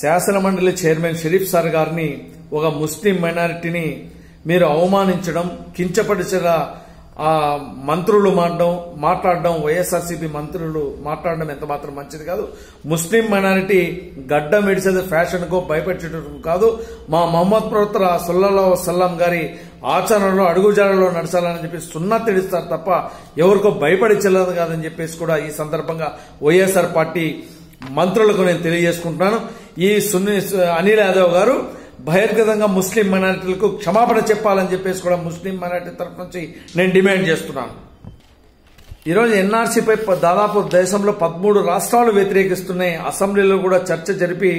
శాసనమండలి chairman Sharif sir గారిని ఒక ముస్లిం మైనారిటీని మీరు అవమానించడం, కించపరిచేలా మంత్రులు మాట్లాడడం, వైఎస్ఆర్సీపీ మంత్రులు మాట్లాడడం ఎంత మాత్రం మంచిది కాదు. ముస్లిం మైనారిటీ గడ్డం విడిచేది ఫ్యాషన్ కో భయపెట్టడం కాదు. మా మొహమ్మద్ ప్రవక్త సల్లల్లాహు అలైహి వసల్లం గారి ఆచరణలో అడుగుజాడలో నడచాలని చెప్పి సున్నత్ ఇస్తారు తప్ప ఎవరికో భయపడించలేదు కాదని చెప్పేసి కూడా ఈ సందర్భంగా వైఎస్ఆర్ పార్టీ మంత్రులకు నేను తెలియజేసుకుంటున్నాను. ఈ అనిల్ యాదవ్ గారు బహిర్గతంగా ముస్లిం మైనారిటీలకు క్షమాపణ చెప్పాలని చెప్పేసి కూడా ముస్లిం మైనారిటీ తరఫు నుంచి నేను డిమాండ్ చేస్తున్నాను. ఈరోజు ఎన్ఆర్సీపై దాదాపు దేశంలో 13 రాష్ట్రాలు వ్యతిరేకిస్తున్నాయి. అసెంబ్లీలో కూడా చర్చ జరిపి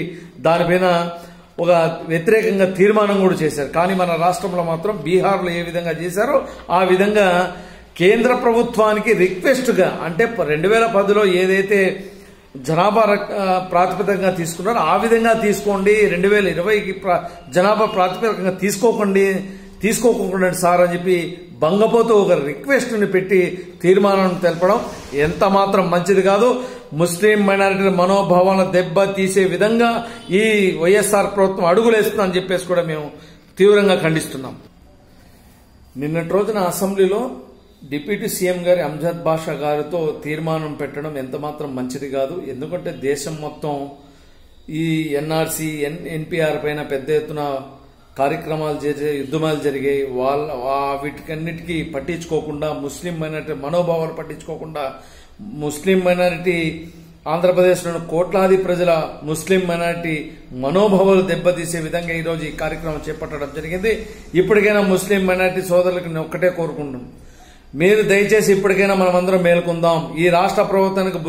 దానిపైన ఒక వ్యతిరేకంగా తీర్మానం కూడా చేశారు. కానీ మన రాష్ట్రంలో మాత్రం బీహార్లో ఏ విధంగా చేశారో ఆ విధంగా కేంద్ర ప్రభుత్వానికి రిక్వెస్ట్ గా, అంటే 2010లో ఏదైతే జనాభా ప్రాతిపదికగా తీసుకున్నారో ఆ విధంగా తీసుకోండి, 2020కి జనాభా ప్రాతిపదికంగా తీసుకోకుండా సార్ అని చెప్పి బంగపోతూ ఒక రిక్వెస్ట్ ని పెట్టి తీర్మానం తెలపడం ఎంత మాత్రం మంచిది కాదు. ముస్లిం మైనారిటీ మనోభావాలను దెబ్బ తీసే విధంగా ఈ వైఎస్ఆర్ ప్రభుత్వం అడుగులేస్తుందని చెప్పేసి కూడా మేము తీవ్రంగా ఖండిస్తున్నాం. నిన్నటి రోజున అసెంబ్లీలో డిప్యూటీ సీఎం గారి అంజద్ బాషా గారితో తీర్మానం పెట్టడం ఎంత మాత్రం మంచిది కాదు. ఎందుకంటే దేశం మొత్తం ఈ ఎన్ఆర్సీ ఎన్పీఆర్ పైన పెద్ద ఎత్తున కార్యక్రమాలు యుద్ధమాలు జరిగాయి. వీటికన్నిటికీ పట్టించుకోకుండా, ముస్లిం మైనారిటీ మనోభావాలు పట్టించుకోకుండా, ముస్లిం మైనారిటీ ఆంధ్రప్రదేశ్లోని కోట్లాది ప్రజల ముస్లిం మైనారిటీ మనోభావాలు దెబ్బతీసే విధంగా ఈరోజు ఈ కార్యక్రమం చేపట్టడం జరిగింది. ఇప్పటికైనా ముస్లిం మైనారిటీ సోదరులకు నేను ఒక్కటే కోరుకుంటున్నాను, మీరు దయచేసి ఇప్పటికైనా మనమందరం మేల్కొందాం. ఈ రాష్ట్ర ప్రభుత్వానికి